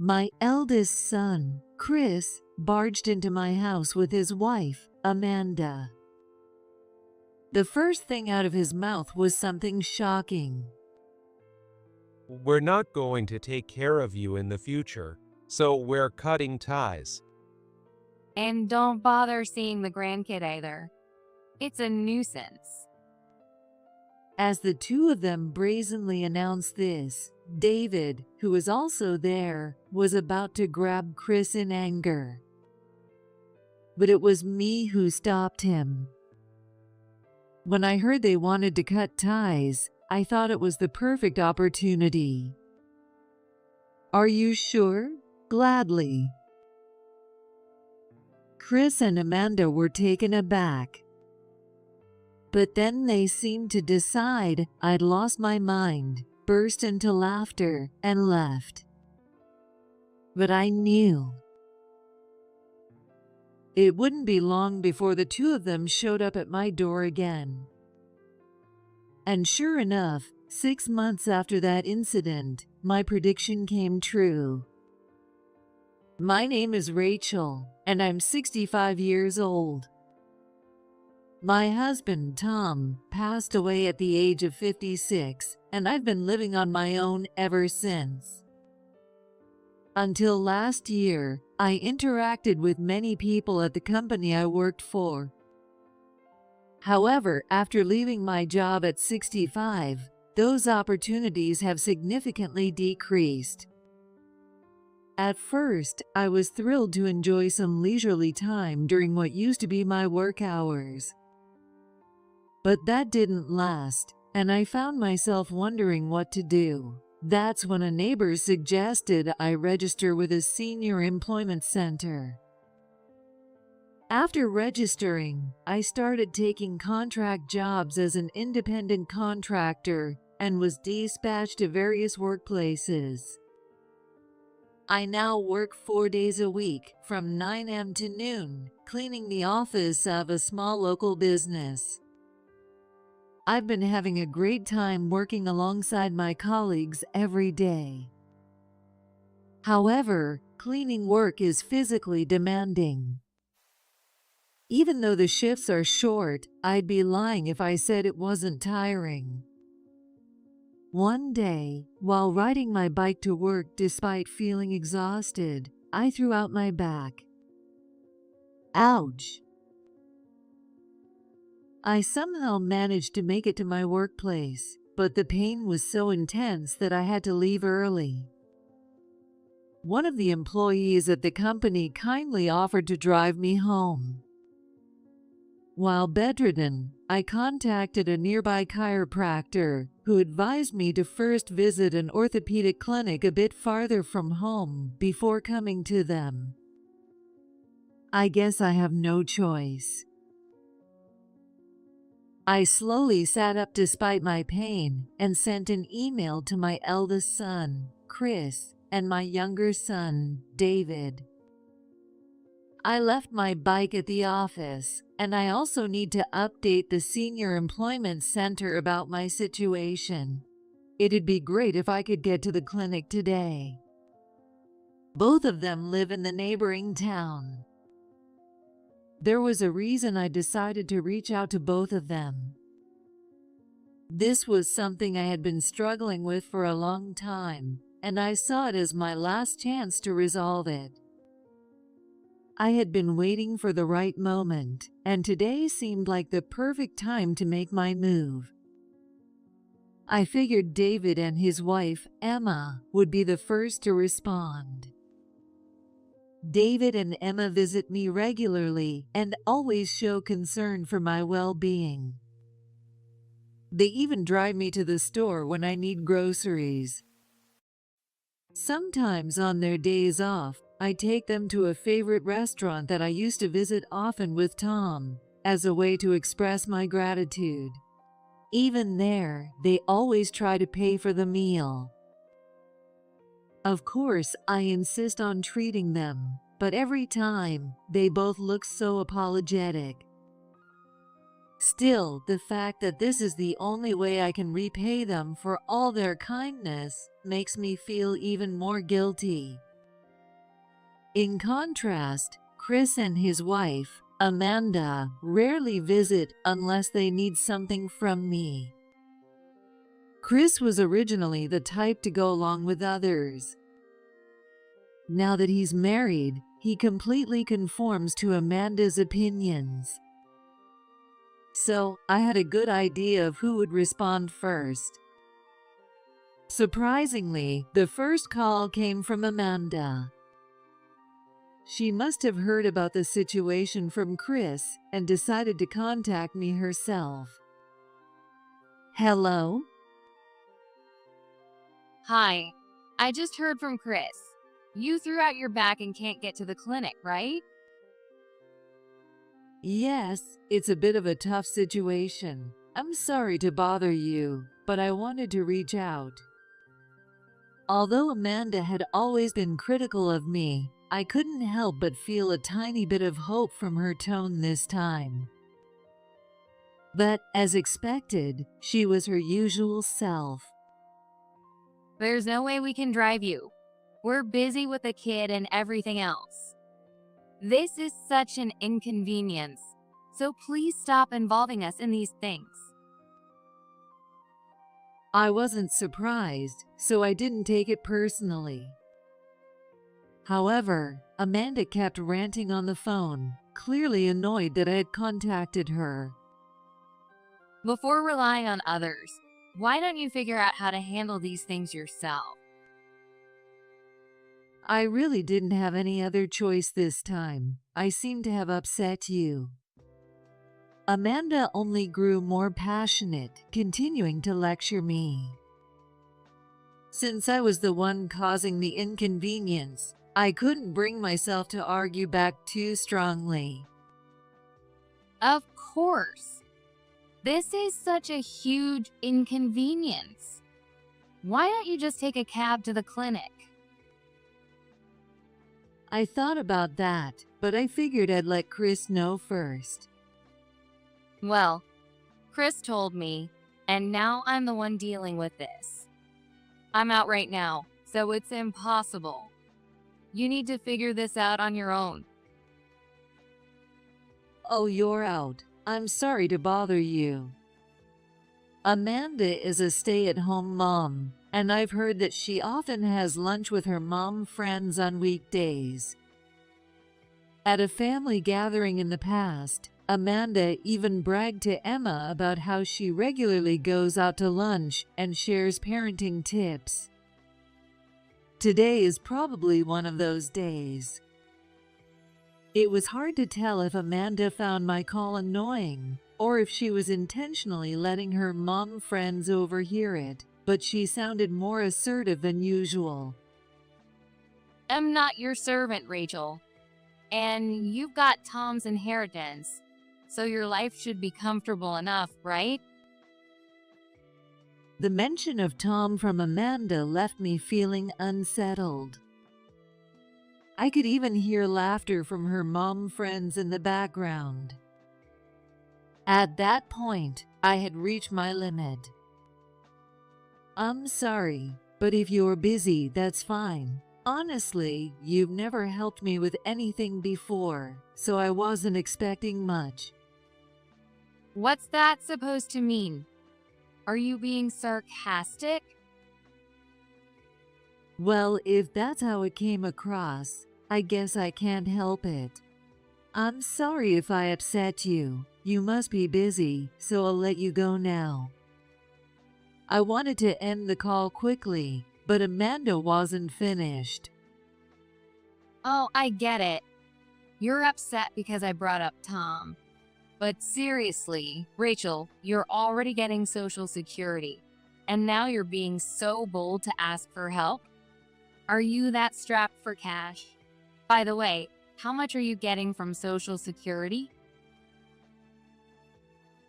My eldest son, Chris, barged into my house with his wife, Amanda. The first thing out of his mouth was something shocking. We're not going to take care of you in the future, so we're cutting ties. And don't bother seeing the grandkid either. It's a nuisance. As the two of them brazenly announced this, David, who was also there, was about to grab Chris in anger. But it was me who stopped him. When I heard they wanted to cut ties, I thought it was the perfect opportunity. Are you sure? Gladly. Chris and Amanda were taken aback. But then they seemed to decide I'd lost my mind, burst into laughter, and left. But I knew. It wouldn't be long before the two of them showed up at my door again. And sure enough, 6 months after that incident, my prediction came true. My name is Rachel, and I'm 65 years old. My husband, Tom, passed away at the age of 56, and I've been living on my own ever since. Until last year, I interacted with many people at the company I worked for. However, after leaving my job at 65, those opportunities have significantly decreased. At first, I was thrilled to enjoy some leisurely time during what used to be my work hours. But that didn't last, and I found myself wondering what to do. That's when a neighbor suggested I register with a senior employment center. After registering, I started taking contract jobs as an independent contractor and was dispatched to various workplaces. I now work 4 days a week from 9 a.m. to noon, cleaning the office of a small local business. I've been having a great time working alongside my colleagues every day. However, cleaning work is physically demanding. Even though the shifts are short, I'd be lying if I said it wasn't tiring. One day, while riding my bike to work despite feeling exhausted, I threw out my back. Ouch! I somehow managed to make it to my workplace, but the pain was so intense that I had to leave early. One of the employees at the company kindly offered to drive me home. While bedridden, I contacted a nearby chiropractor who advised me to first visit an orthopedic clinic a bit farther from home before coming to them. I guess I have no choice. I slowly sat up despite my pain and sent an email to my eldest son, Chris, and my younger son, David. I left my bike at the office, and I also need to update the Senior Employment Center about my situation. It'd be great if I could get to the clinic today. Both of them live in the neighboring town. There was a reason I decided to reach out to both of them. This was something I had been struggling with for a long time, and I saw it as my last chance to resolve it. I had been waiting for the right moment, and today seemed like the perfect time to make my move. I figured David and his wife, Emma, would be the first to respond. David and Emma visit me regularly and always show concern for my well-being. They even drive me to the store when I need groceries. Sometimes on their days off, I take them to a favorite restaurant that I used to visit often with Tom, as a way to express my gratitude. Even there, they always try to pay for the meal. Of course, I insist on treating them, but every time, they both look so apologetic. Still, the fact that this is the only way I can repay them for all their kindness makes me feel even more guilty. In contrast, Chris and his wife, Amanda, rarely visit unless they need something from me. Chris was originally the type to go along with others. Now that he's married, he completely conforms to Amanda's opinions. So, I had a good idea of who would respond first. Surprisingly, the first call came from Amanda. She must have heard about the situation from Chris and decided to contact me herself. Hello? Hi, I just heard from Chris. You threw out your back and can't get to the clinic, right? Yes, it's a bit of a tough situation. I'm sorry to bother you, but I wanted to reach out. Although Amanda had always been critical of me, I couldn't help but feel a tiny bit of hope from her tone this time. But, as expected, she was her usual self. There's no way we can drive you. We're busy with the kid and everything else. This is such an inconvenience, so please stop involving us in these things. I wasn't surprised, so I didn't take it personally. However, Amanda kept ranting on the phone, clearly annoyed that I had contacted her. Before relying on others, why don't you figure out how to handle these things yourself? I really didn't have any other choice this time. I seem to have upset you. Amanda only grew more passionate, continuing to lecture me. Since I was the one causing the inconvenience, I couldn't bring myself to argue back too strongly. Of course. This is such a huge inconvenience. Why don't you just take a cab to the clinic? I thought about that, but I figured I'd let Chris know first. Well, Chris told me, and now I'm the one dealing with this. I'm out right now, so it's impossible. You need to figure this out on your own. Oh, you're out. I'm sorry to bother you. Amanda is a stay-at-home mom, and I've heard that she often has lunch with her mom friends on weekdays. At a family gathering in the past, Amanda even bragged to Emma about how she regularly goes out to lunch and shares parenting tips. Today is probably one of those days. It was hard to tell if Amanda found my call annoying or if she was intentionally letting her mom friends overhear it, but she sounded more assertive than usual. I'm not your servant, Rachel. And you've got Tom's inheritance, so your life should be comfortable enough, right? The mention of Tom from Amanda left me feeling unsettled. I could even hear laughter from her mom friends in the background. At that point, I had reached my limit. I'm sorry, but if you're busy, that's fine. Honestly, you've never helped me with anything before, so I wasn't expecting much. What's that supposed to mean? Are you being sarcastic? Well, if that's how it came across, I guess I can't help it. I'm sorry if I upset you. You must be busy, so I'll let you go now. I wanted to end the call quickly, but Amanda wasn't finished. Oh, I get it. You're upset because I brought up Tom. But seriously, Rachel, you're already getting Social Security, and now you're being so bold to ask for help? Are you that strapped for cash? By the way, how much are you getting from Social Security?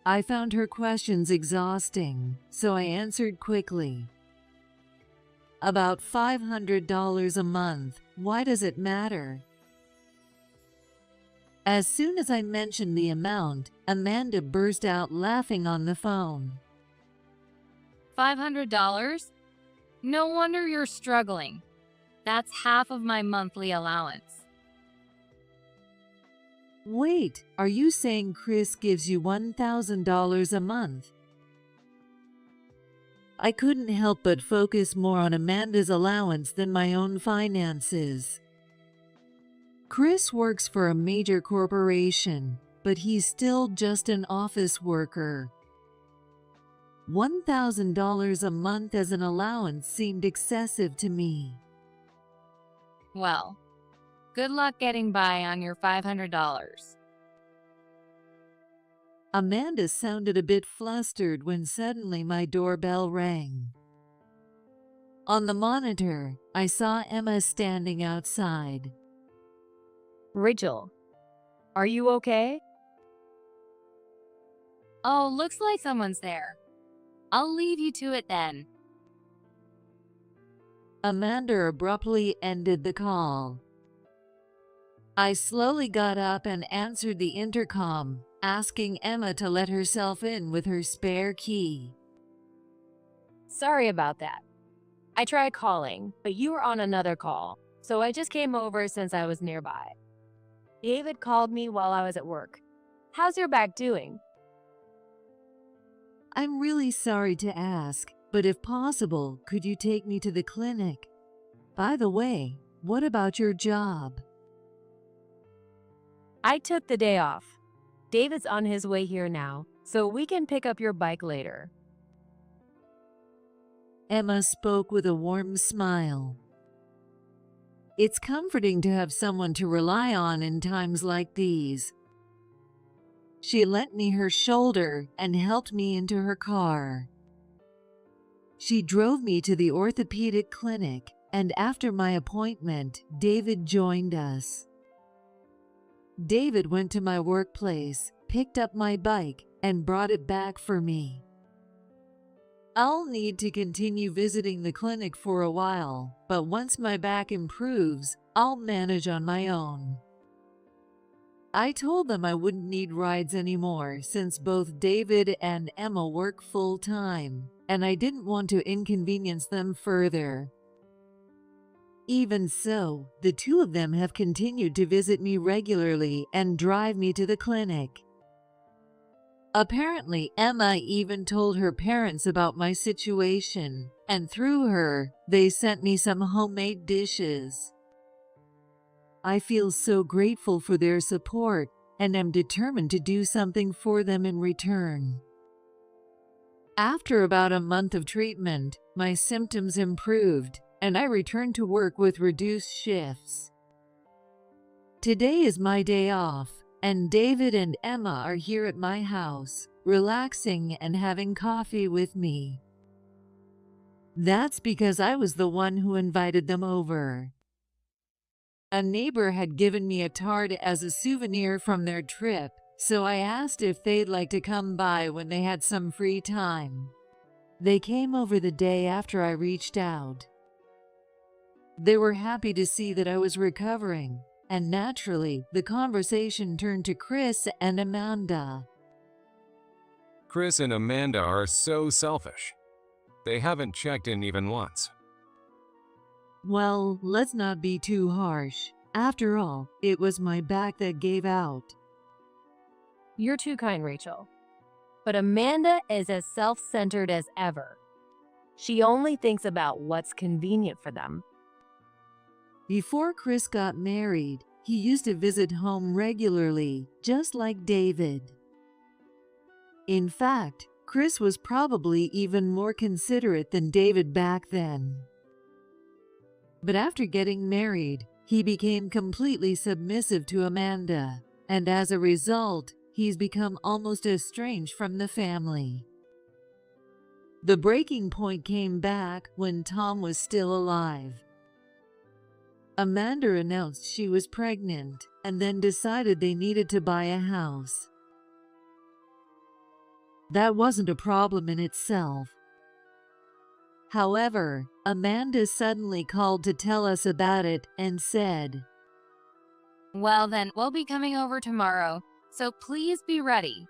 I found her questions exhausting, so I answered quickly. About $500 a month. Why does it matter? As soon as I mentioned the amount, Amanda burst out laughing on the phone. $500? No wonder you're struggling. That's half of my monthly allowance. Wait, are you saying Chris gives you $1,000 a month? I couldn't help but focus more on Amanda's allowance than my own finances. Chris works for a major corporation, but he's still just an office worker. $1,000 a month as an allowance seemed excessive to me. Well, good luck getting by on your $500. Amanda sounded a bit flustered when suddenly my doorbell rang. On the monitor, I saw Emma standing outside. Rachel, are you okay? Oh, looks like someone's there. I'll leave you to it then. Amanda abruptly ended the call. I slowly got up and answered the intercom, asking Emma to let herself in with her spare key. Sorry about that. I tried calling, but you were on another call, so I just came over since I was nearby. David called me while I was at work. How's your back doing? I'm really sorry to ask, but if possible, could you take me to the clinic? By the way, what about your job? I took the day off. David's on his way here now, so we can pick up your bike later. Emma spoke with a warm smile. It's comforting to have someone to rely on in times like these. She lent me her shoulder and helped me into her car. She drove me to the orthopedic clinic, and after my appointment, David joined us. David went to my workplace, picked up my bike, and brought it back for me. I'll need to continue visiting the clinic for a while, but once my back improves, I'll manage on my own. I told them I wouldn't need rides anymore since both David and Emma work full-time, and I didn't want to inconvenience them further. Even so, the two of them have continued to visit me regularly and drive me to the clinic. Apparently, Emma even told her parents about my situation, and through her, they sent me some homemade dishes. I feel so grateful for their support and am determined to do something for them in return. After about a month of treatment, my symptoms improved, and I returned to work with reduced shifts. Today is my day off, and David and Emma are here at my house, relaxing and having coffee with me. That's because I was the one who invited them over. A neighbor had given me a tart as a souvenir from their trip, so I asked if they'd like to come by when they had some free time. They came over the day after I reached out. They were happy to see that I was recovering, and naturally, the conversation turned to Chris and Amanda. Chris and Amanda are so selfish. They haven't checked in even once. Well, let's not be too harsh. After all, it was my back that gave out. You're too kind, Rachel. But Amanda is as self-centered as ever. She only thinks about what's convenient for them. Before Chris got married, he used to visit home regularly, just like David. In fact, Chris was probably even more considerate than David back then. But after getting married, he became completely submissive to Amanda, and as a result, he's become almost estranged from the family. The breaking point came back when Tom was still alive. Amanda announced she was pregnant and then decided they needed to buy a house. That wasn't a problem in itself. However, Amanda suddenly called to tell us about it and said, Well then, we'll be coming over tomorrow, so please be ready.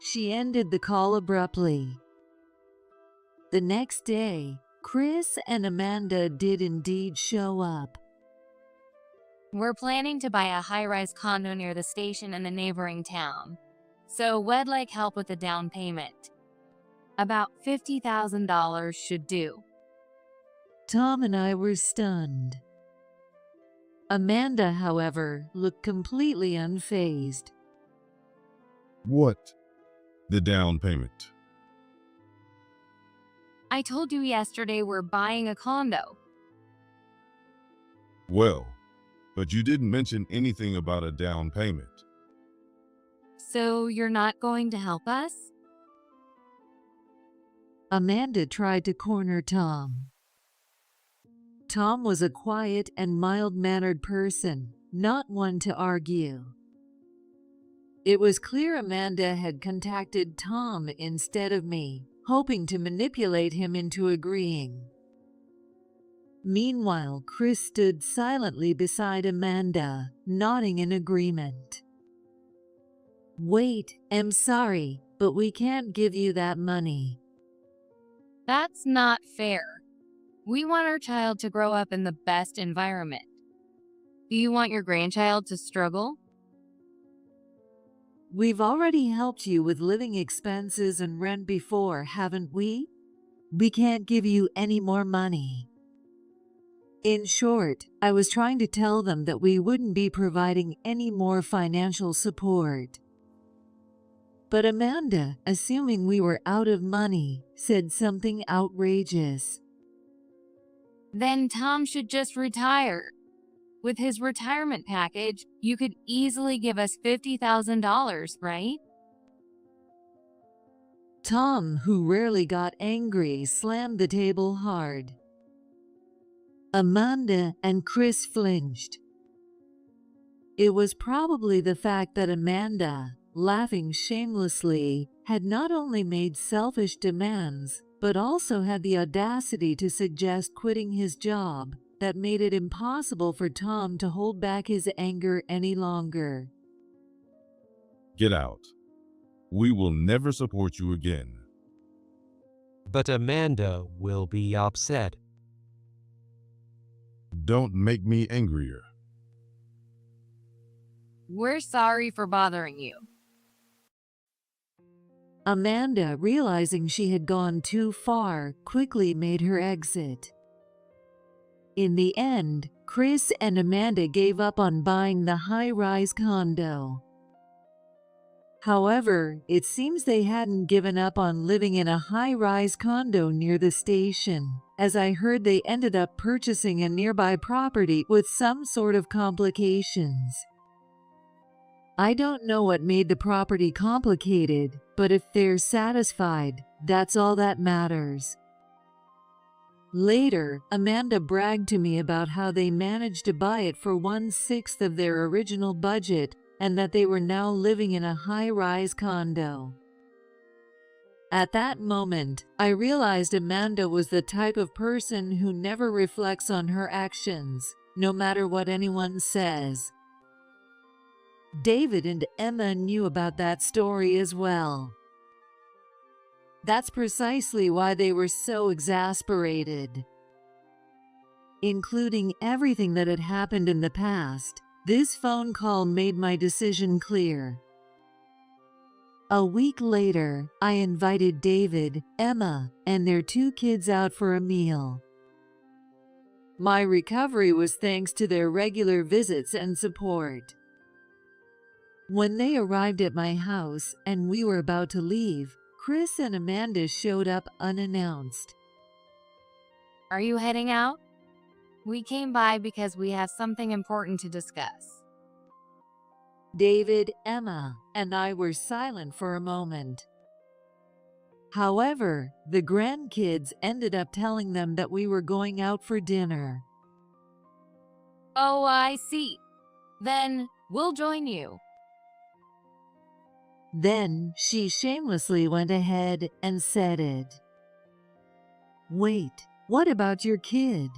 She ended the call abruptly. The next day, Chris and Amanda did indeed show up. We're planning to buy a high-rise condo near the station in a neighboring town. So we'd like help with the down payment. About $50,000 should do. Tom and I were stunned. Amanda, however, looked completely unfazed. What? The down payment. I told you yesterday we're buying a condo. Well, but you didn't mention anything about a down payment. So you're not going to help us? Amanda tried to corner Tom. Tom was a quiet and mild-mannered person, not one to argue. It was clear Amanda had contacted Tom instead of me, hoping to manipulate him into agreeing. Meanwhile, Chris stood silently beside Amanda, nodding in agreement. Wait, I'm sorry, but we can't give you that money. That's not fair. We want our child to grow up in the best environment. Do you want your grandchild to struggle? We've already helped you with living expenses and rent before, haven't we? We can't give you any more money. In short, I was trying to tell them that we wouldn't be providing any more financial support. But Amanda, assuming we were out of money, said something outrageous. Then Tom should just retire. With his retirement package, you could easily give us $50,000, right? Tom, who rarely got angry, slammed the table hard. Amanda and Chris flinched. It was probably the fact that Amanda, laughing shamelessly, had not only made selfish demands, but also had the audacity to suggest quitting his job, that made it impossible for Tom to hold back his anger any longer. Get out. We will never support you again. But Amanda will be upset. Don't make me angrier. We're sorry for bothering you. Amanda, realizing she had gone too far, quickly made her exit. In the end, Chris and Amanda gave up on buying the high-rise condo. However, it seems they hadn't given up on living in a high-rise condo near the station, as I heard they ended up purchasing a nearby property with some sort of complications. I don't know what made the property complicated, but if they're satisfied, that's all that matters. Later, Amanda bragged to me about how they managed to buy it for 1/6 of their original budget and that they were now living in a high-rise condo. At that moment, I realized Amanda was the type of person who never reflects on her actions, no matter what anyone says. David and Emma knew about that story as well. That's precisely why they were so exasperated. Including everything that had happened in the past, this phone call made my decision clear. A week later, I invited David, Emma, and their 2 kids out for a meal. My recovery was thanks to their regular visits and support. When they arrived at my house and we were about to leave, Chris and Amanda showed up unannounced. Are you heading out? We came by because we have something important to discuss. David, Emma, and I were silent for a moment. However, the grandkids ended up telling them that we were going out for dinner. Oh, I see. Then we'll join you. Then she shamelessly went ahead and said it. Wait, what about your kid?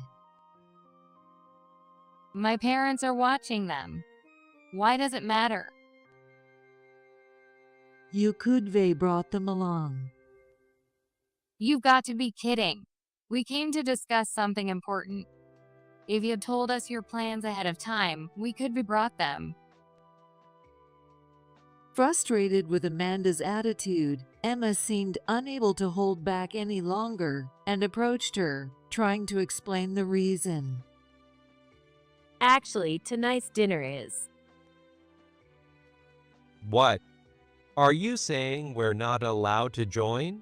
My parents are watching them. Why does it matter? You could have brought them along. You've got to be kidding. We came to discuss something important. If you had told us your plans ahead of time, we could have brought them. Frustrated with Amanda's attitude, Emma seemed unable to hold back any longer and approached her, trying to explain the reason. Actually, tonight's dinner is. What? Are you saying we're not allowed to join?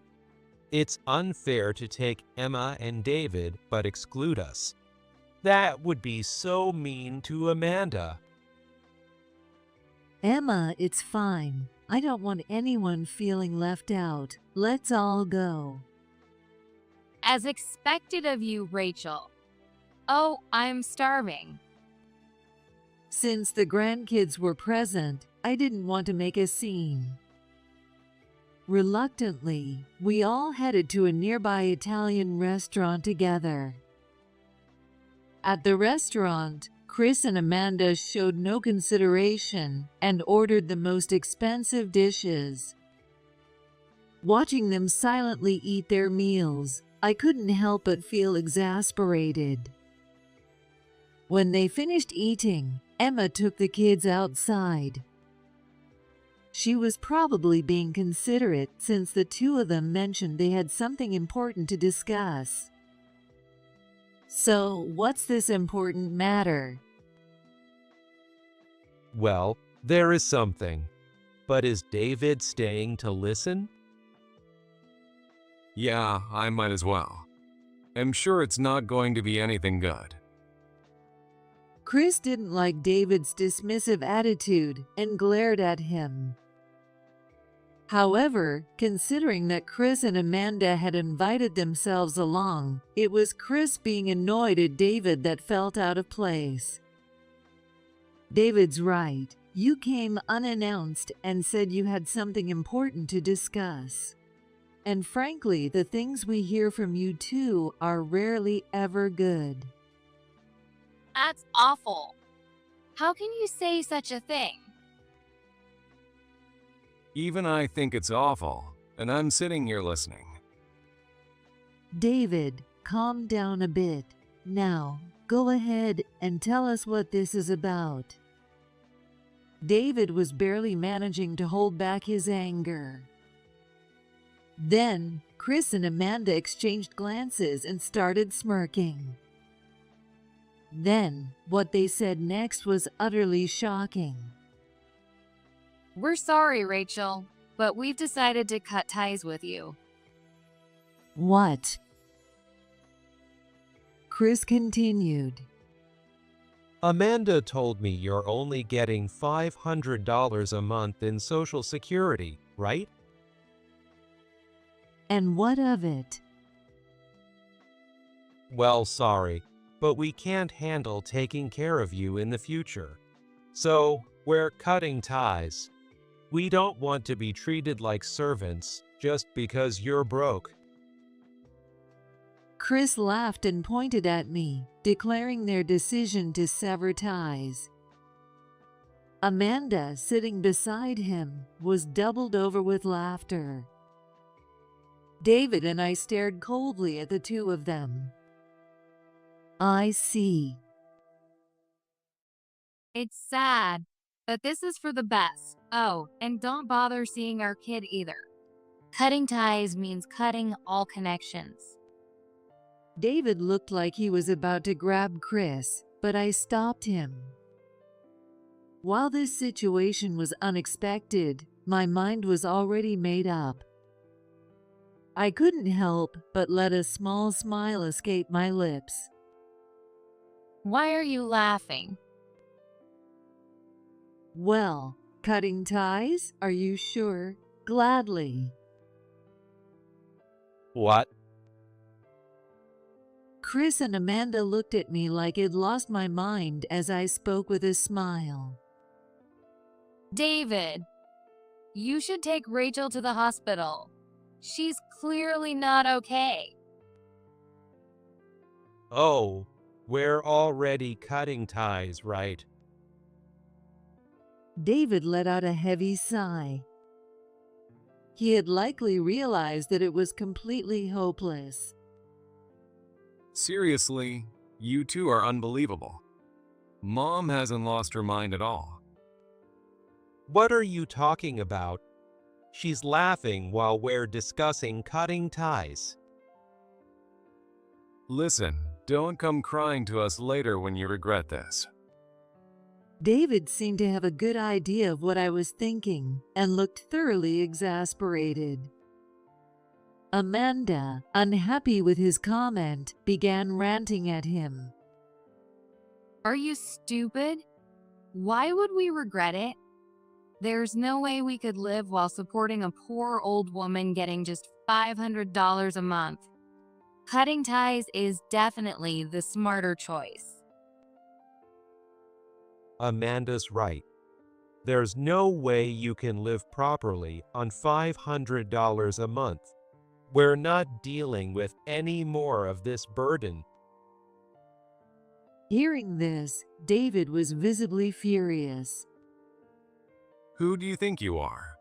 It's unfair to take Emma and David but exclude us. That would be so mean to Amanda. Emma, it's fine. I don't want anyone feeling left out. Let's all go. As expected of you, Rachel. Oh, I'm starving. Since the grandkids were present, I didn't want to make a scene. Reluctantly, we all headed to a nearby Italian restaurant together. At the restaurant, Chris and Amanda showed no consideration and ordered the most expensive dishes. Watching them silently eat their meals, I couldn't help but feel exasperated. When they finished eating, Emma took the kids outside. She was probably being considerate since the two of them mentioned they had something important to discuss. So, what's this important matter? Well, there is something. But is David staying to listen? Yeah, I might as well. I'm sure it's not going to be anything good. Chris didn't like David's dismissive attitude and glared at him. However, considering that Chris and Amanda had invited themselves along, it was Chris being annoyed at David that felt out of place. David's right. You came unannounced and said you had something important to discuss. And frankly, the things we hear from you two are rarely ever good. That's awful. How can you say such a thing? Even I think it's awful, and I'm sitting here listening. David, calm down a bit. Now, go ahead and tell us what this is about. David was barely managing to hold back his anger. Then, Chris and Amanda exchanged glances and started smirking. Then, what they said next was utterly shocking. We're sorry, Rachel, but we've decided to cut ties with you. What? Chris continued. Amanda told me you're only getting $500 a month in Social Security, right? And what of it? Well, sorry, but we can't handle taking care of you in the future. So, we're cutting ties. We don't want to be treated like servants just because you're broke. Chris laughed and pointed at me, declaring their decision to sever ties. Amanda, sitting beside him, was doubled over with laughter. David and I stared coldly at the two of them. I see. It's sad, but this is for the best. Oh, and don't bother seeing our kid either. Cutting ties means cutting all connections. David looked like he was about to grab Chris, but I stopped him. While this situation was unexpected, my mind was already made up. I couldn't help but let a small smile escape my lips. Why are you laughing? Well, cutting ties? Are you sure? Gladly. What? Chris and Amanda looked at me like I'd lost my mind as I spoke with a smile. David, you should take Rachel to the hospital. She's clearly not okay. Oh, we're already cutting ties, right? David let out a heavy sigh. He had likely realized that it was completely hopeless. Seriously, You two are unbelievable. Mom hasn't lost her mind at all. What are you talking about? She's laughing while we're discussing cutting ties. Listen, don't come crying to us later when you regret this. David seemed to have a good idea of what I was thinking and looked thoroughly exasperated. Amanda, unhappy with his comment, began ranting at him. Are you stupid? Why would we regret it? There's no way we could live while supporting a poor old woman getting just $500 a month. Cutting ties is definitely the smarter choice. Amanda's right. There's no way you can live properly on $500 a month. We're not dealing with any more of this burden. Hearing this, David was visibly furious. Who do you think you are?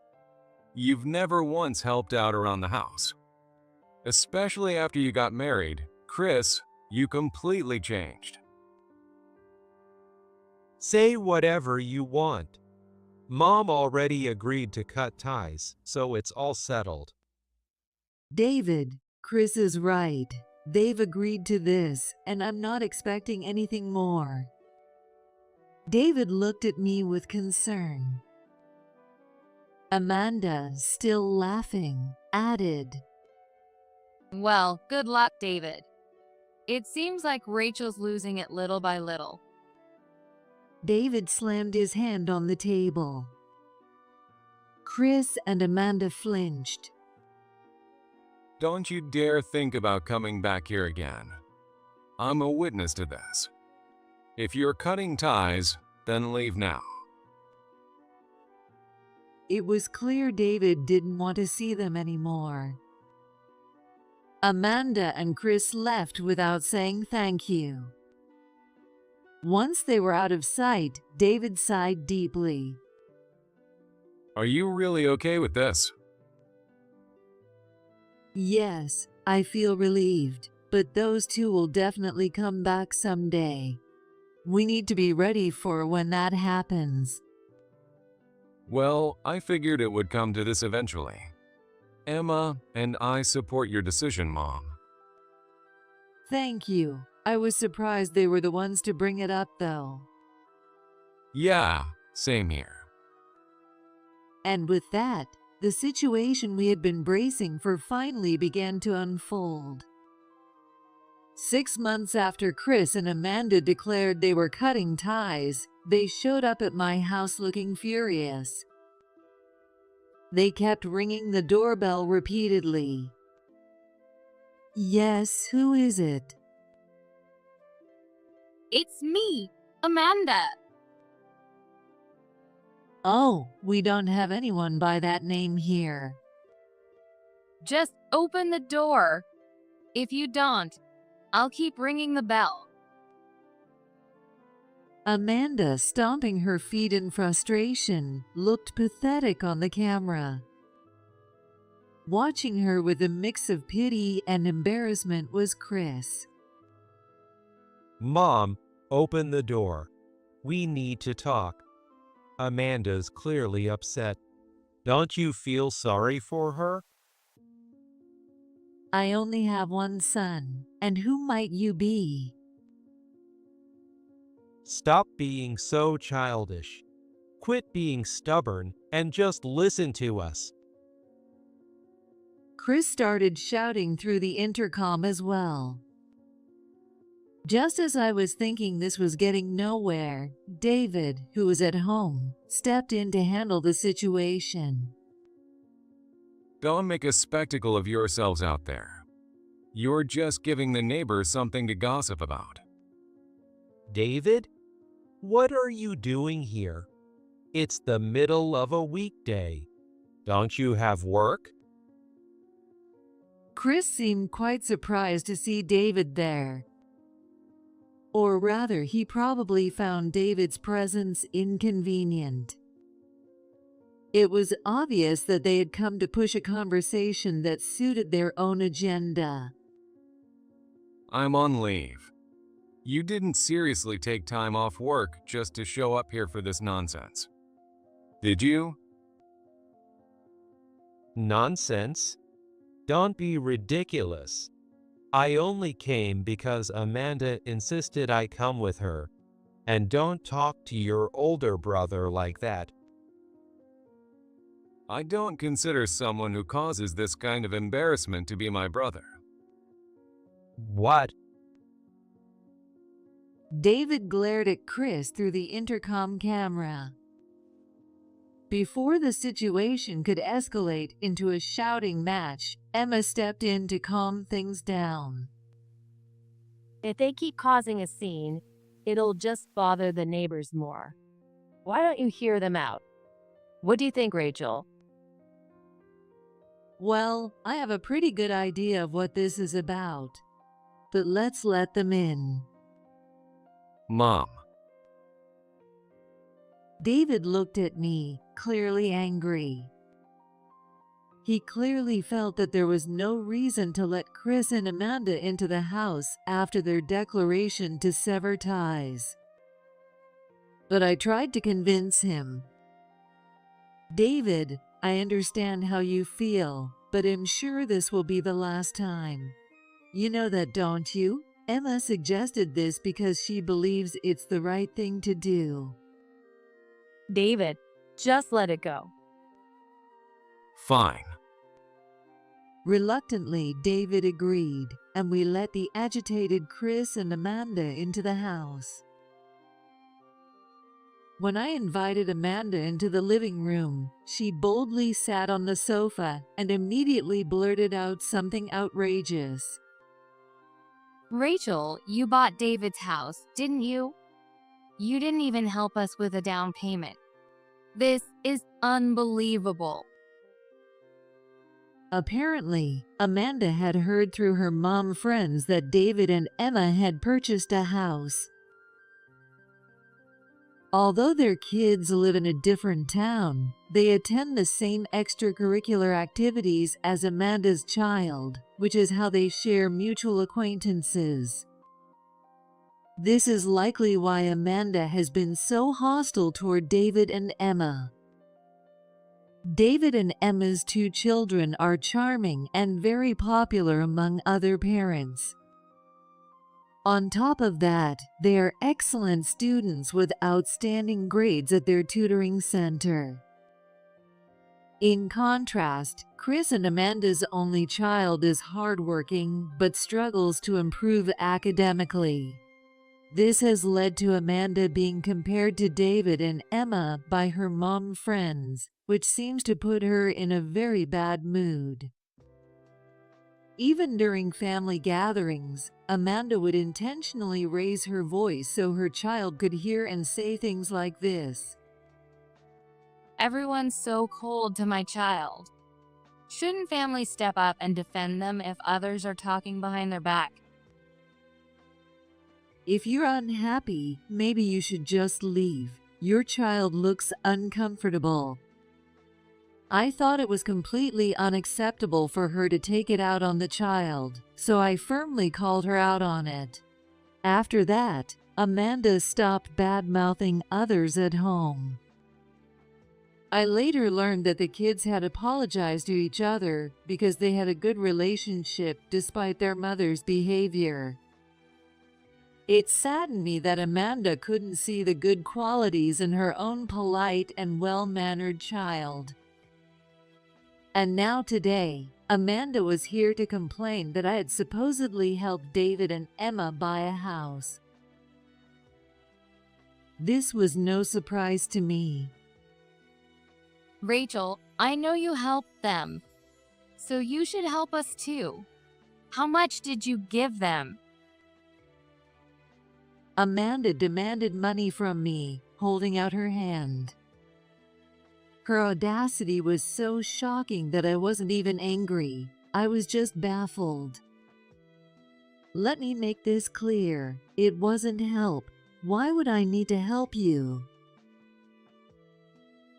You've never once helped out around the house. Especially after you got married, Chris, you completely changed. Say whatever you want. Mom already agreed to cut ties, so it's all settled. David, Chris is right. They've agreed to this, and I'm not expecting anything more. David looked at me with concern. Amanda, still laughing, added, Well, good luck, David. It seems like Rachel's losing it little by little. David slammed his hand on the table. Chris and Amanda flinched. Don't you dare think about coming back here again. I'm a witness to this. If you're cutting ties, then leave now. It was clear David didn't want to see them anymore. Amanda and Chris left without saying thank you. Once they were out of sight, David sighed deeply. Are you really okay with this? Yes, I feel relieved, but those two will definitely come back someday. We need to be ready for when that happens. Well, I figured it would come to this eventually. Emma and I support your decision, Mom. Thank you. I was surprised they were the ones to bring it up, though. Yeah, same here. And with that, the situation we had been bracing for finally began to unfold. 6 months after Chris and Amanda declared they were cutting ties, they showed up at my house looking furious. They kept ringing the doorbell repeatedly. Yes, who is it? It's me, Amanda. Oh, we don't have anyone by that name here. Just open the door. If you don't, I'll keep ringing the bell. Amanda, stomping her feet in frustration, looked pathetic on the camera. Watching her with a mix of pity and embarrassment was Chris. Mom, open the door. We need to talk. Amanda's clearly upset. Don't you feel sorry for her? I only have one son, and who might you be? Stop being so childish. Quit being stubborn and just listen to us. Chris started shouting through the intercom as well. Just as I was thinking this was getting nowhere, David, who was at home, stepped in to handle the situation. Don't make a spectacle of yourselves out there. You're just giving the neighbors something to gossip about. David? What are you doing here? It's the middle of a weekday. Don't you have work? Chris seemed quite surprised to see David there. Or rather, he probably found David's presence inconvenient. It was obvious that they had come to push a conversation that suited their own agenda. I'm on leave. You didn't seriously take time off work just to show up here for this nonsense. Did you? Nonsense? Don't be ridiculous. I only came because Amanda insisted I come with her. And don't talk to your older brother like that. I don't consider someone who causes this kind of embarrassment to be my brother. What? David glared at Chris through the intercom camera. Before the situation could escalate into a shouting match, Emma stepped in to calm things down. If they keep causing a scene, it'll just bother the neighbors more. Why don't you hear them out? What do you think, Rachel? Well, I have a pretty good idea of what this is about. But let's let them in. Mom. David looked at me, clearly angry. He clearly felt that there was no reason to let Chris and Amanda into the house after their declaration to sever ties. But I tried to convince him. David, I understand how you feel, but I'm sure this will be the last time. You know that, don't you? Emma suggested this because she believes it's the right thing to do. David, just let it go. Fine. Reluctantly, David agreed, and we let the agitated Chris and Amanda into the house. When I invited Amanda into the living room, she boldly sat on the sofa and immediately blurted out something outrageous. Rachel, you bought David's house, didn't you? You didn't even help us with a down payment. This is unbelievable. Apparently, Amanda had heard through her mom friends that David and Emma had purchased a house. Although their kids live in a different town, they attend the same extracurricular activities as Amanda's child, which is how they share mutual acquaintances. This is likely why Amanda has been so hostile toward David and Emma. David and Emma's two children are charming and very popular among other parents. On top of that, they are excellent students with outstanding grades at their tutoring center. In contrast, Chris and Amanda's only child is hardworking but struggles to improve academically. This has led to Amanda being compared to David and Emma by her mom friends, which seems to put her in a very bad mood. Even during family gatherings, Amanda would intentionally raise her voice so her child could hear and say things like this. Everyone's so cold to my child. Shouldn't families step up and defend them if others are talking behind their back? If you're unhappy, maybe you should just leave. Your child looks uncomfortable. I thought it was completely unacceptable for her to take it out on the child, so I firmly called her out on it. After that, Amanda stopped bad-mouthing others at home. I later learned that the kids had apologized to each other because they had a good relationship despite their mother's behavior. It saddened me that Amanda couldn't see the good qualities in her own polite and well-mannered child. And now today, Amanda was here to complain that I had supposedly helped David and Emma buy a house. This was no surprise to me. Rachel, I know you helped them, so you should help us too. How much did you give them? Amanda demanded money from me, holding out her hand. Her audacity was so shocking that I wasn't even angry. I was just baffled. Let me make this clear. It wasn't help. Why would I need to help you?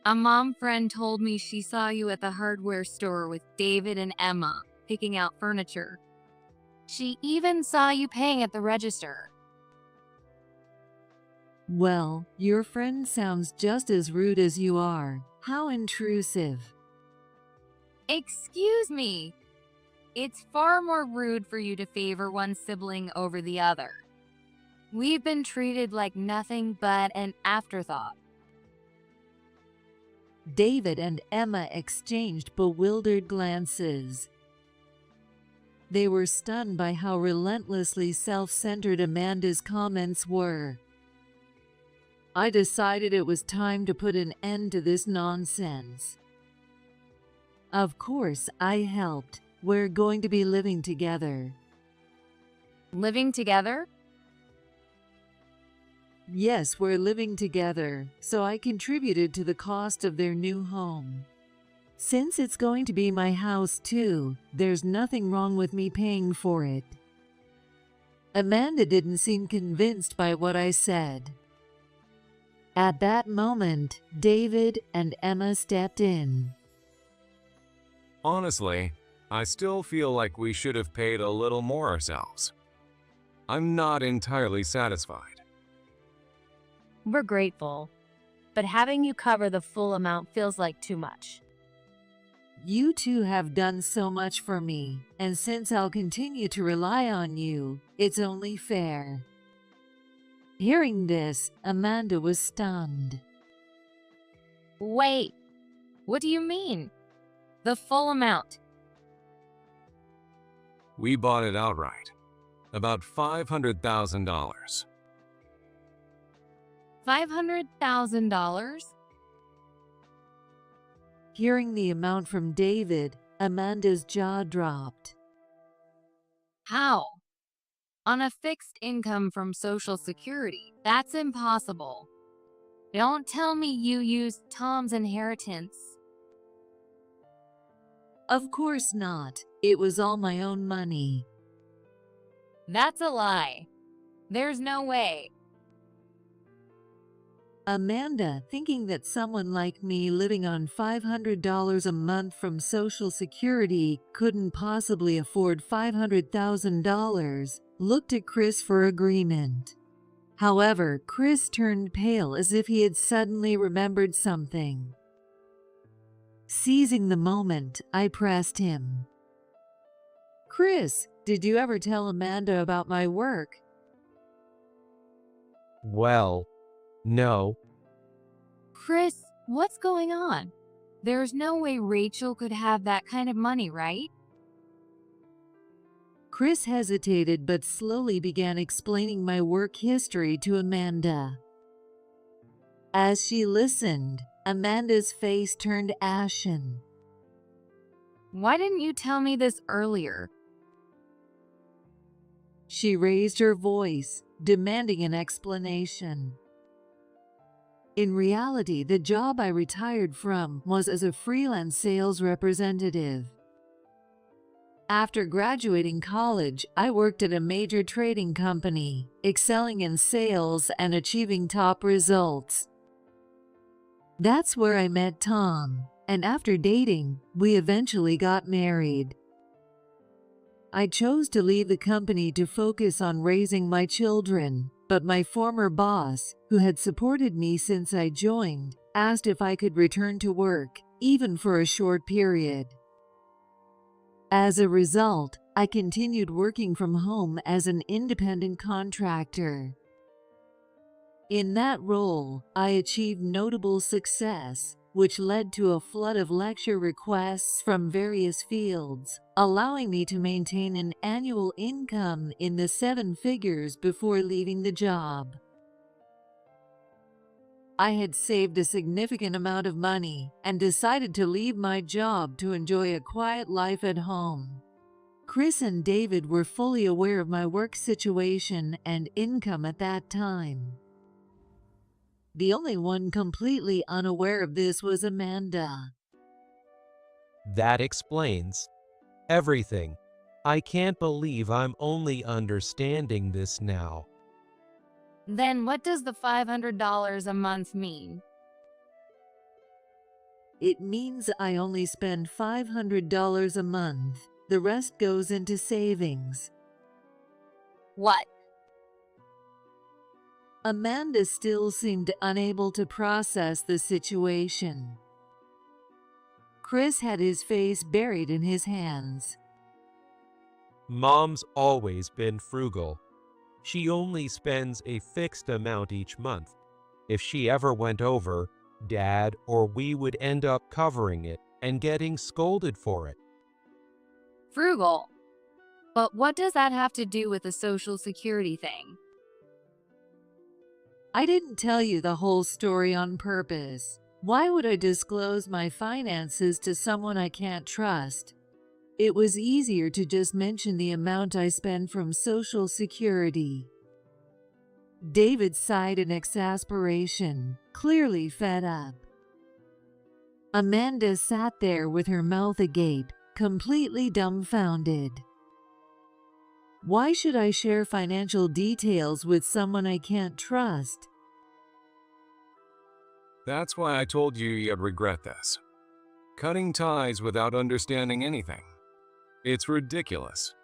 A mom friend told me she saw you at the hardware store with David and Emma, picking out furniture. She even saw you paying at the register. Well, your friend sounds just as rude as you are. How intrusive. Excuse me. It's far more rude for you to favor one sibling over the other. We've been treated like nothing but an afterthought. David and Emma exchanged bewildered glances. They were stunned by how relentlessly self-centered Amanda's comments were. I decided it was time to put an end to this nonsense. Of course, I helped. We're going to be living together. Living together? Yes, we're living together, so I contributed to the cost of their new home. Since it's going to be my house too, there's nothing wrong with me paying for it. Amanda didn't seem convinced by what I said. At that moment, David and Emma stepped in. Honestly, I still feel like we should have paid a little more ourselves. I'm not entirely satisfied. We're grateful, but having you cover the full amount feels like too much. You two have done so much for me, and since I'll continue to rely on you, it's only fair. Hearing this, Amanda was stunned. Wait, what do you mean? The full amount? We bought it outright. About $500,000. $500,000? Hearing the amount from David, Amanda's jaw dropped. How? On a fixed income from Social Security. That's impossible. Don't tell me you used Tom's inheritance. Of course not. It was all my own money. That's a lie. There's no way. Amanda, thinking that someone like me living on $500 a month from Social Security couldn't possibly afford $500,000, looked at Chris for agreement. However, Chris turned pale as if he had suddenly remembered something. Seizing the moment, I pressed him. Chris, did you ever tell Amanda about my work? Well, no. Chris, what's going on? There's no way Rachel could have that kind of money, right? Chris hesitated but slowly began explaining my work history to Amanda. As she listened, Amanda's face turned ashen. Why didn't you tell me this earlier? She raised her voice, demanding an explanation. In reality, the job I retired from was as a freelance sales representative. After graduating college, I worked at a major trading company, excelling in sales and achieving top results. That's where I met Tom, and after dating, we eventually got married. I chose to leave the company to focus on raising my children, but my former boss, who had supported me since I joined, asked if I could return to work, even for a short period. As a result, I continued working from home as an independent contractor. In that role, I achieved notable success, which led to a flood of lecture requests from various fields, allowing me to maintain an annual income in the 7 figures before leaving the job. I had saved a significant amount of money and decided to leave my job to enjoy a quiet life at home. Chris and David were fully aware of my work situation and income at that time. The only one completely unaware of this was Amanda. That explains everything. I can't believe I'm only understanding this now. Then what does the $500 a month mean? It means I only spend $500 a month. The rest goes into savings. What? Amanda still seemed unable to process the situation. Chris had his face buried in his hands. Mom's always been frugal. She only spends a fixed amount each month. If she ever went over, Dad or we would end up covering it and getting scolded for it. Frugal. But what does that have to do with the Social Security thing? I didn't tell you the whole story on purpose. Why would I disclose my finances to someone I can't trust? It was easier to just mention the amount I spend from Social Security. David sighed in exasperation, clearly fed up. Amanda sat there with her mouth agape, completely dumbfounded. Why should I share financial details with someone I can't trust? That's why I told you you'd regret this. Cutting ties without understanding anything. It's ridiculous.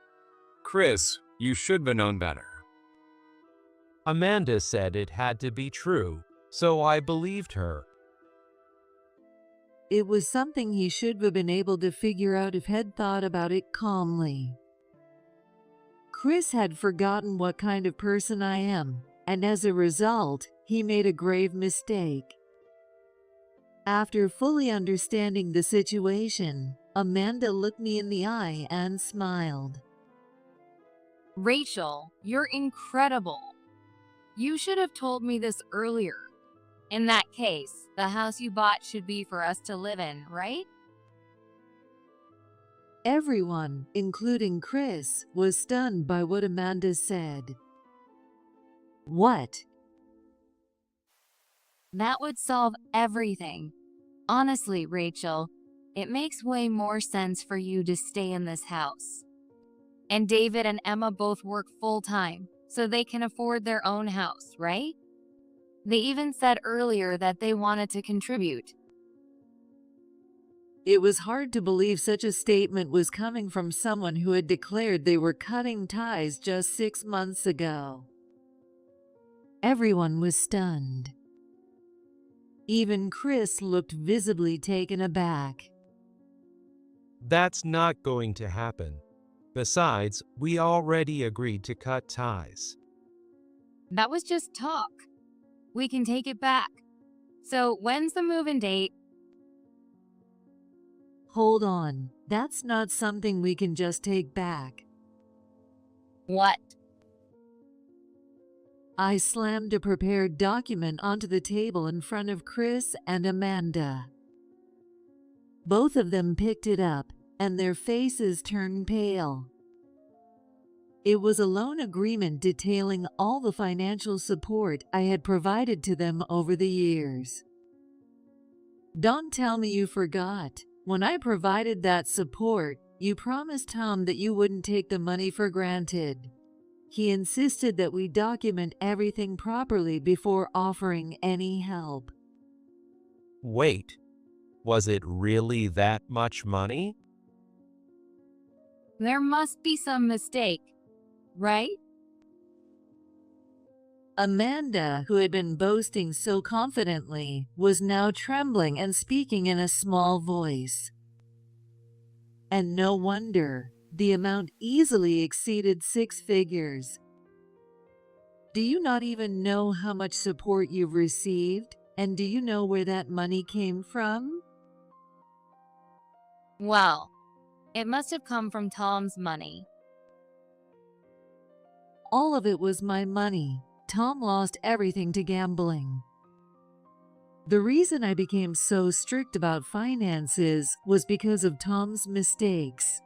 Chris, you should have known better. Amanda said it had to be true, so I believed her. It was something he should have been able to figure out if he'd thought about it calmly. Chris had forgotten what kind of person I am, and as a result, he made a grave mistake. After fully understanding the situation, Amanda looked me in the eye and smiled. Rachel, you're incredible. You should have told me this earlier. In that case, the house you bought should be for us to live in, right? Everyone, including Chris, was stunned by what Amanda said. What? That would solve everything. Honestly, Rachel, it makes way more sense for you to stay in this house. And David and Emma both work full-time, so they can afford their own house, right? They even said earlier that they wanted to contribute. It was hard to believe such a statement was coming from someone who had declared they were cutting ties just 6 months ago. Everyone was stunned. Even Chris looked visibly taken aback. That's not going to happen. Besides, we already agreed to cut ties. That was just talk. We can take it back. So when's the move-in date? Hold on, that's not something we can just take back. What? I slammed a prepared document onto the table in front of Chris and Amanda. Both of them picked it up, and their faces turned pale. It was a loan agreement detailing all the financial support I had provided to them over the years. Don't tell me you forgot. When I provided that support, you promised Tom that you wouldn't take the money for granted. He insisted that we document everything properly before offering any help. Wait, was it really that much money? There must be some mistake, right? Amanda, who had been boasting so confidently, was now trembling and speaking in a small voice. And no wonder, the amount easily exceeded 6 figures. Do you not even know how much support you've received? And do you know where that money came from? Well, it must have come from Tom's money. All of it was my money. Tom lost everything to gambling. The reason I became so strict about finances was because of Tom's mistakes.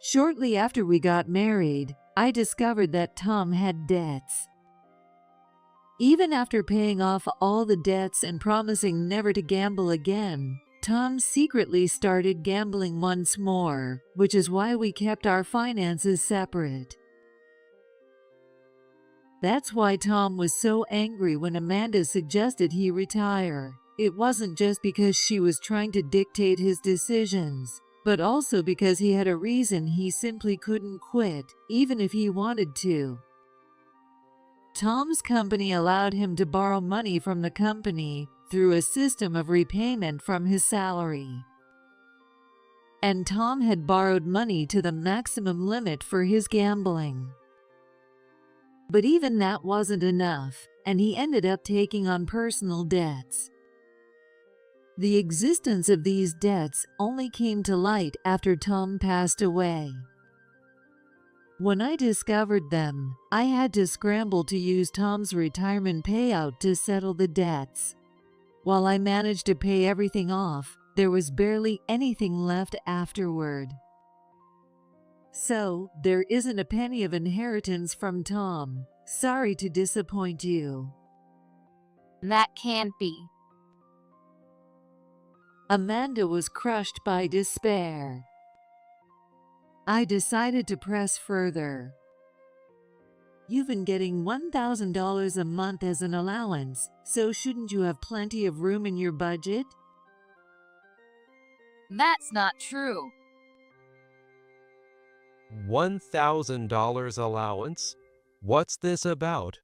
Shortly after we got married, I discovered that Tom had debts. Even after paying off all the debts and promising never to gamble again, Tom secretly started gambling once more, which is why we kept our finances separate. That's why Tom was so angry when Amanda suggested he retire. It wasn't just because she was trying to dictate his decisions, but also because he had a reason he simply couldn't quit, even if he wanted to. Tom's company allowed him to borrow money from the company through a system of repayment from his salary. And Tom had borrowed money to the maximum limit for his gambling. But even that wasn't enough, and he ended up taking on personal debts. The existence of these debts only came to light after Tom passed away. When I discovered them, I had to scramble to use Tom's retirement payout to settle the debts. While I managed to pay everything off, there was barely anything left afterward. So, there isn't a penny of inheritance from Tom. Sorry to disappoint you. That can't be. Amanda was crushed by despair. I decided to press further. You've been getting $1,000 a month as an allowance, so shouldn't you have plenty of room in your budget? That's not true. $1,000 allowance? What's this about?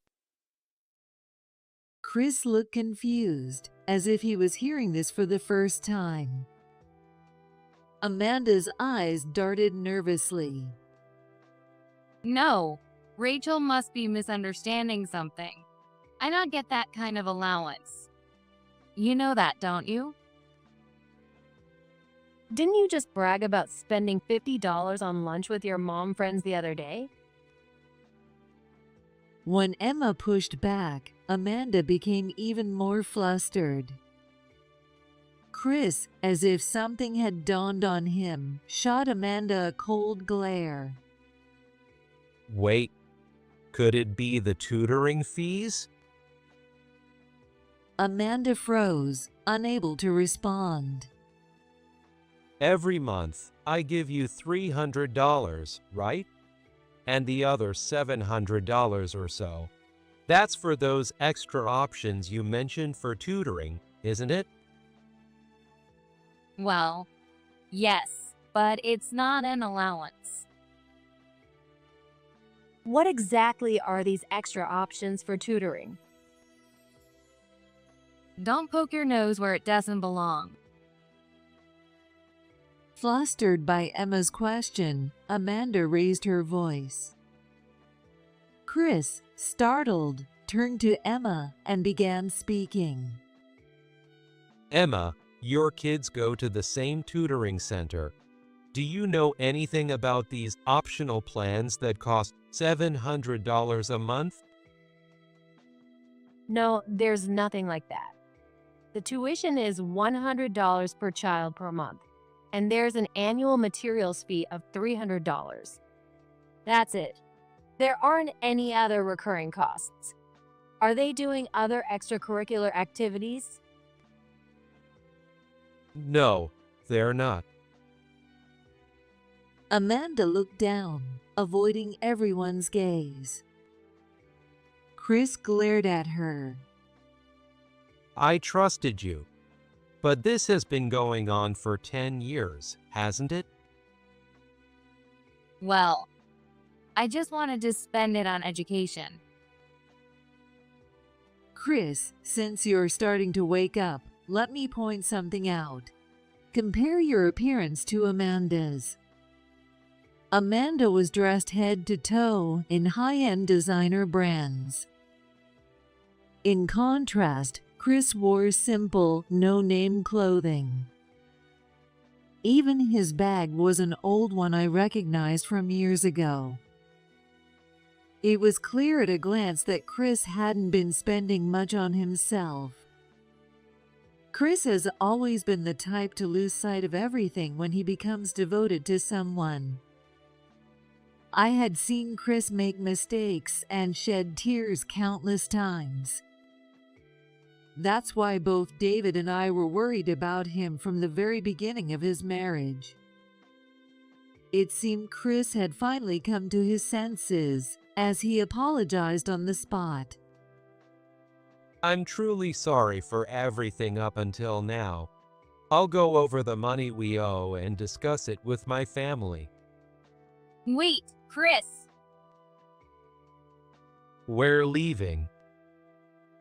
Chris looked confused, as if he was hearing this for the first time. Amanda's eyes darted nervously. No, Rachel must be misunderstanding something. I don't get that kind of allowance. You know that, don't you? Didn't you just brag about spending $50 on lunch with your mom friends the other day? When Emma pushed back, Amanda became even more flustered. Chris, as if something had dawned on him, shot Amanda a cold glare. Wait, could it be the tutoring fees? Amanda froze, unable to respond. Every month, I give you $300, right? And the other $700 or so. That's for those extra options you mentioned for tutoring, isn't it? Well, yes, but it's not an allowance. What exactly are these extra options for tutoring? Don't poke your nose where it doesn't belong. Flustered by Emma's question, Amanda raised her voice. Chris, startled, turned to Emma and began speaking. Emma, your kids go to the same tutoring center. Do you know anything about these optional plans that cost $700 a month? No, there's nothing like that. The tuition is $100 per child per month, and there's an annual materials fee of $300. That's it. There aren't any other recurring costs. Are they doing other extracurricular activities? No, they're not. Amanda looked down, avoiding everyone's gaze. Chris glared at her. I trusted you. But this has been going on for 10 years, hasn't it? Well, I just wanted to spend it on education. Chris, since you're starting to wake up, let me point something out. Compare your appearance to Amanda's. Amanda was dressed head to toe in high-end designer brands. In contrast, Chris wore simple, no-name clothing. Even his bag was an old one I recognized from years ago. It was clear at a glance that Chris hadn't been spending much on himself. Chris has always been the type to lose sight of everything when he becomes devoted to someone. I had seen Chris make mistakes and shed tears countless times. That's why both David and I were worried about him from the very beginning of his marriage. It seemed Chris had finally come to his senses, as he apologized on the spot. I'm truly sorry for everything up until now. I'll go over the money we owe and discuss it with my family. Wait, Chris! We're leaving.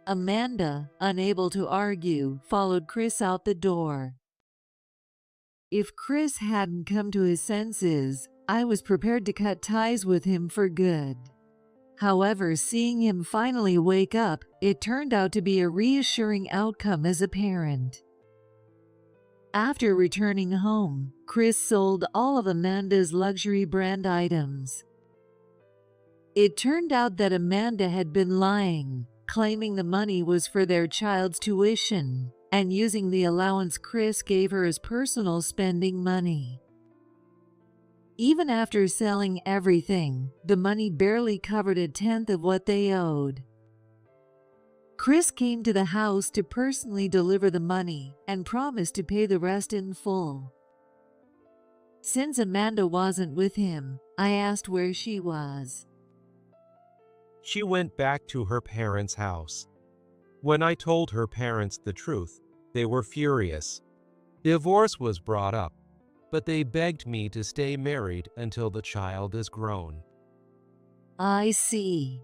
Amanda, unable to argue, followed Chris out the door. If Chris hadn't come to his senses, I was prepared to cut ties with him for good. However, seeing him finally wake up, it turned out to be a reassuring outcome as a parent. After returning home, Chris sold all of Amanda's luxury brand items. It turned out that Amanda had been lying, claiming the money was for their child's tuition, and using the allowance Chris gave her as personal spending money. Even after selling everything, the money barely covered a tenth of what they owed. Chris came to the house to personally deliver the money and promised to pay the rest in full. Since Amanda wasn't with him, I asked where she was. She went back to her parents' house. When I told her parents the truth, they were furious. Divorce was brought up, but they begged me to stay married until the child is grown. I see.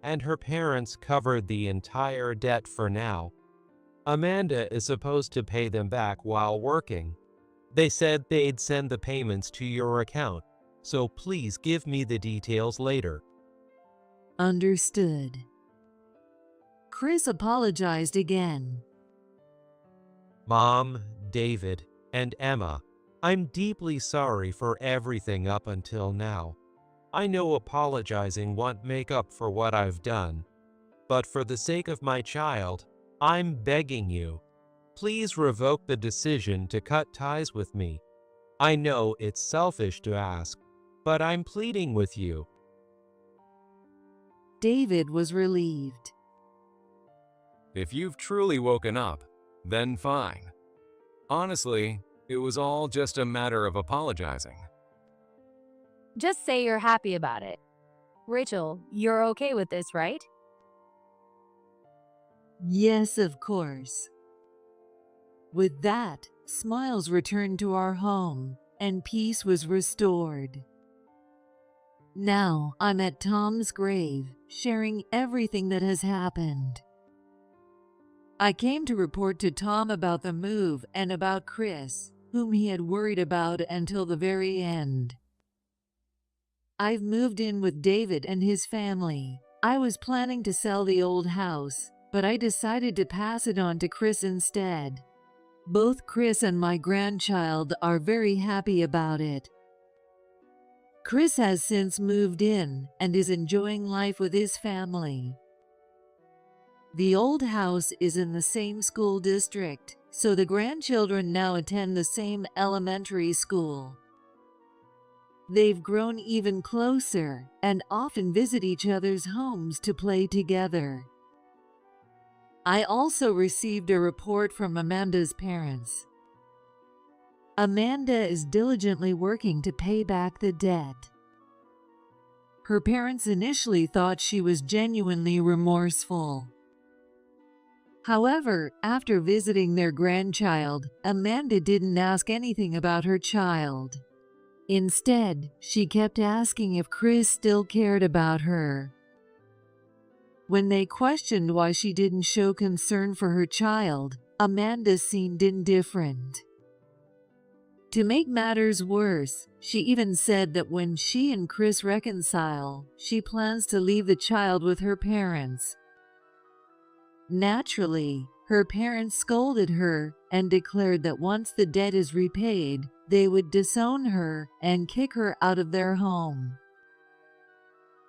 And her parents covered the entire debt for now. Amanda is supposed to pay them back while working. They said they'd send the payments to your account, so please give me the details later. Understood. Chris apologized again. Mom, David, and Emma, I'm deeply sorry for everything up until now. I know apologizing won't make up for what I've done, but for the sake of my child, I'm begging you, please revoke the decision to cut ties with me. I know it's selfish to ask, but I'm pleading with you. David was relieved. If you've truly woken up, then fine. Honestly, it was all just a matter of apologizing. Just say you're happy about it. Rachel, you're okay with this, right? Yes, of course. With that, smiles returned to our home, and peace was restored. Now, I'm at Tom's grave, sharing everything that has happened. I came to report to Tom about the move and about Chris, whom he had worried about until the very end. I've moved in with David and his family. I was planning to sell the old house, but I decided to pass it on to Chris instead. Both Chris and my grandchild are very happy about it. Chris has since moved in and is enjoying life with his family. The old house is in the same school district, so the grandchildren now attend the same elementary school. They've grown even closer and often visit each other's homes to play together. I also received a report from Amanda's parents. Amanda is diligently working to pay back the debt. Her parents initially thought she was genuinely remorseful. However, after visiting their grandchild, Amanda didn't ask anything about her child. Instead, she kept asking if Chris still cared about her. When they questioned why she didn't show concern for her child, Amanda seemed indifferent. To make matters worse, she even said that when she and Chris reconcile, she plans to leave the child with her parents. Naturally, her parents scolded her and declared that once the debt is repaid, they would disown her and kick her out of their home.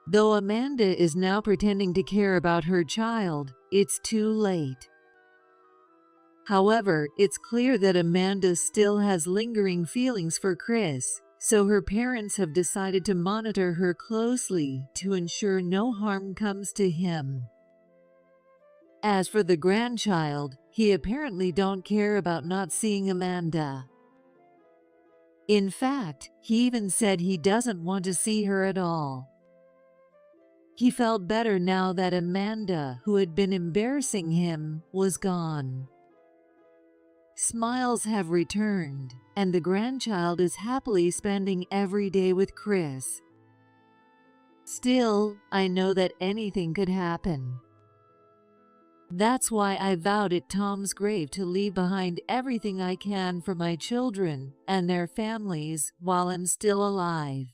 Though Amanda is now pretending to care about her child, it's too late. However, it's clear that Amanda still has lingering feelings for Chris, so her parents have decided to monitor her closely to ensure no harm comes to him. As for the grandchild, he apparently don't care about not seeing Amanda. In fact, he even said he doesn't want to see her at all. He felt better now that Amanda, who had been embarrassing him, was gone. Smiles have returned, and the grandchild is happily spending every day with Chris. Still, I know that anything could happen. That's why I vowed at Tom's grave to leave behind everything I can for my children and their families while I'm still alive.